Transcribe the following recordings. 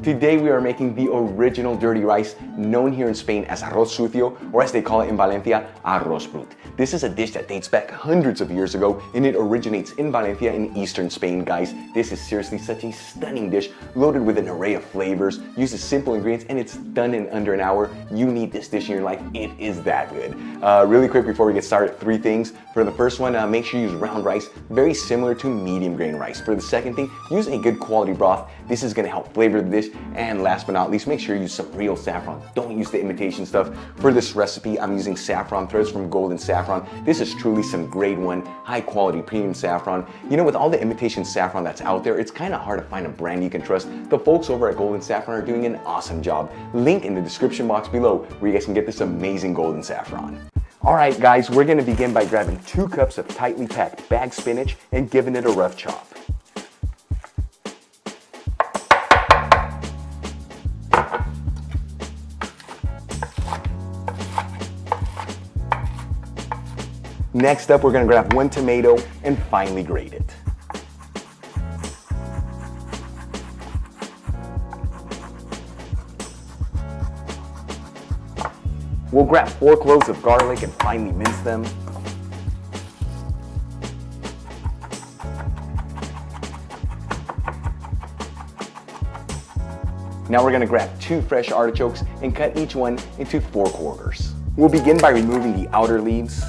Today we are making the original dirty rice, known here in Spain as arroz sucio, or as they call it in Valencia, arroz brut. This is a dish that dates back hundreds of years ago, and it originates in Valencia in eastern Spain, guys. This is seriously such a stunning dish, loaded with an array of flavors, uses simple ingredients, and it's done in under an hour. You need this dish in your life. It is that good. Really quick before we get started, 3 things. For the first one, make sure you use round rice, very similar to medium grain rice. For the second thing, use a good quality broth. This is gonna help flavor the dish. And last but not least, make sure you use some real saffron. Don't use the imitation stuff. For this recipe, I'm using saffron threads from Golden Saffron. This is truly some grade 1, high quality premium saffron. You know, with all the imitation saffron that's out there, it's kind of hard to find a brand you can trust. The folks over at Golden Saffron are doing an awesome job. Link in the description box below where you guys can get this amazing golden saffron. All right, guys, we're gonna begin by grabbing 2 cups of tightly packed bagged spinach and giving it a rough chop. Next up, we're gonna grab 1 tomato and finely grate it. We'll grab 4 cloves of garlic and finely mince them. Now we're gonna grab 2 fresh artichokes and cut each one into 4 quarters. We'll begin by removing the outer leaves.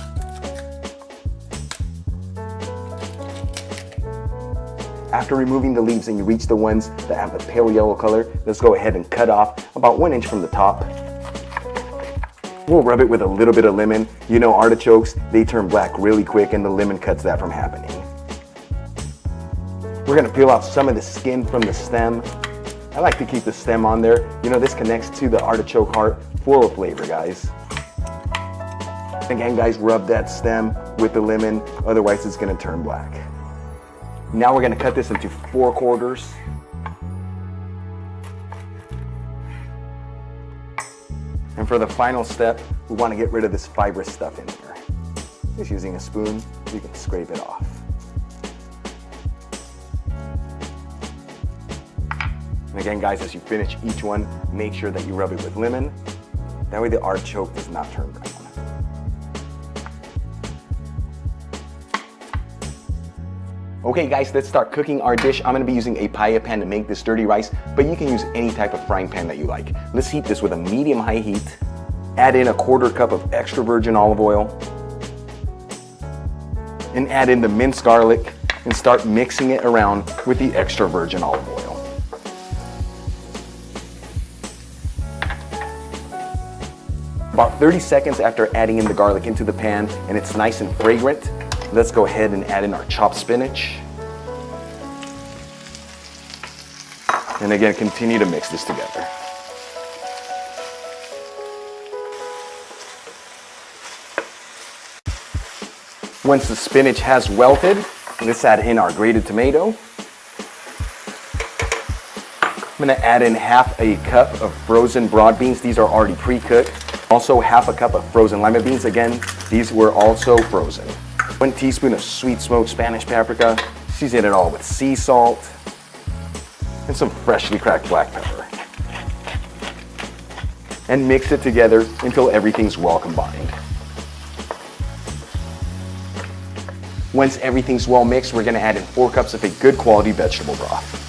After removing the leaves and you reach the ones that have the pale yellow color, let's go ahead and cut off about 1 inch from the top. We'll rub it with a little bit of lemon. You know, artichokes, they turn black really quick, and the lemon cuts that from happening. We're gonna peel off some of the skin from the stem. I like to keep the stem on there. You know, this connects to the artichoke heart, full of flavor, guys. Again, guys, rub that stem with the lemon, otherwise it's gonna turn black. Now we're gonna cut this into 4 quarters. And for the final step, we wanna get rid of this fibrous stuff in here. Just using a spoon, you can scrape it off. And again, guys, as you finish each one, make sure that you rub it with lemon. That way the artichoke does not turn brown. Okay, guys, let's start cooking our dish. I'm gonna be using a paella pan to make this dirty rice, but you can use any type of frying pan that you like. Let's heat this with a medium-high heat. Add in a 1/4 cup of extra virgin olive oil. And add in the minced garlic and start mixing it around with the extra virgin olive oil. About 30 seconds after adding in the garlic into the pan and it's nice and fragrant, let's go ahead and add in our chopped spinach. And again, continue to mix this together. Once the spinach has welted, let's add in our grated tomato. I'm gonna add in 1/2 cup of frozen broad beans. These are already pre-cooked. Also 1/2 cup of frozen lima beans. Again, these were also frozen. 1 teaspoon of sweet smoked Spanish paprika. Season it all with sea salt and some freshly cracked black pepper. And mix it together until everything's well combined. Once everything's well mixed, we're gonna add in 4 cups of a good quality vegetable broth.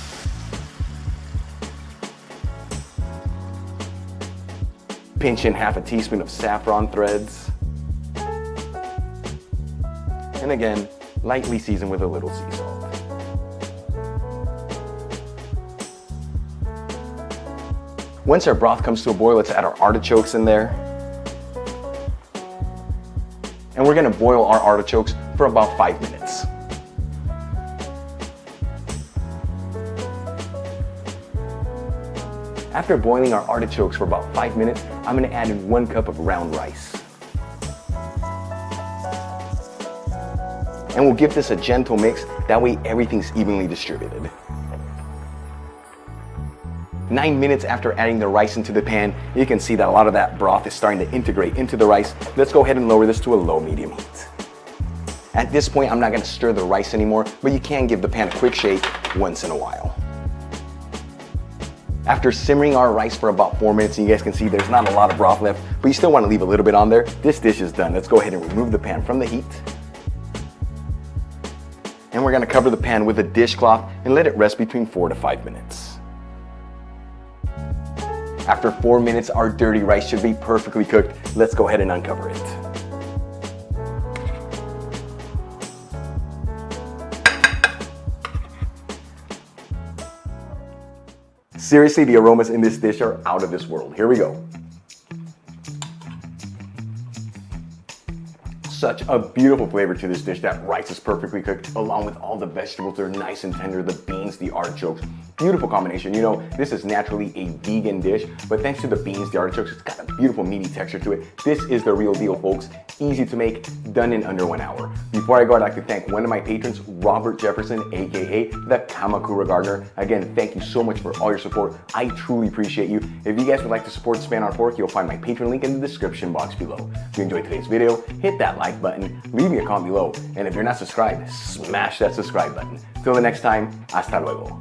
Pinch in 1/2 teaspoon of saffron threads. And again, lightly season with a little sea salt. Once our broth comes to a boil, let's add our artichokes in there. And we're gonna boil our artichokes for about 5 minutes. After boiling our artichokes for about 5 minutes, I'm gonna add in 1 cup of round rice. And we'll give this a gentle mix, that way everything's evenly distributed. 9 minutes after adding the rice into the pan, you can see that a lot of that broth is starting to integrate into the rice. Let's go ahead and lower this to a low-medium heat. At this point, I'm not gonna stir the rice anymore, but you can give the pan a quick shake once in a while. After simmering our rice for about 4 minutes, and you guys can see there's not a lot of broth left, but you still want to leave a little bit on there, this dish is done. Let's go ahead and remove the pan from the heat. And we're going to cover the pan with a dishcloth and let it rest between 4 to 5 minutes. After 4 minutes, our dirty rice should be perfectly cooked. Let's go ahead and uncover it. Seriously, the aromas in this dish are out of this world. Here we go. Such a beautiful flavor to this dish. That rice is perfectly cooked along with all the vegetables. They're nice and tender. The beans, the artichokes, beautiful combination. You know, this is naturally a vegan dish, but thanks to the beans, the artichokes, it's got a beautiful meaty texture to it. This is the real deal, folks. Easy to make, done in under 1 hour. Before I go, I'd like to thank one of my patrons, Robert Jefferson, aka the Kamakura Gardener. Again, thank you so much for all your support. I truly appreciate you. If you guys would like to support Span on Fork, you'll find my Patreon link in the description box below. If you enjoyed today's video, hit that like button, leave me a comment below, and if you're not subscribed, smash that subscribe button. Till the next time, hasta luego.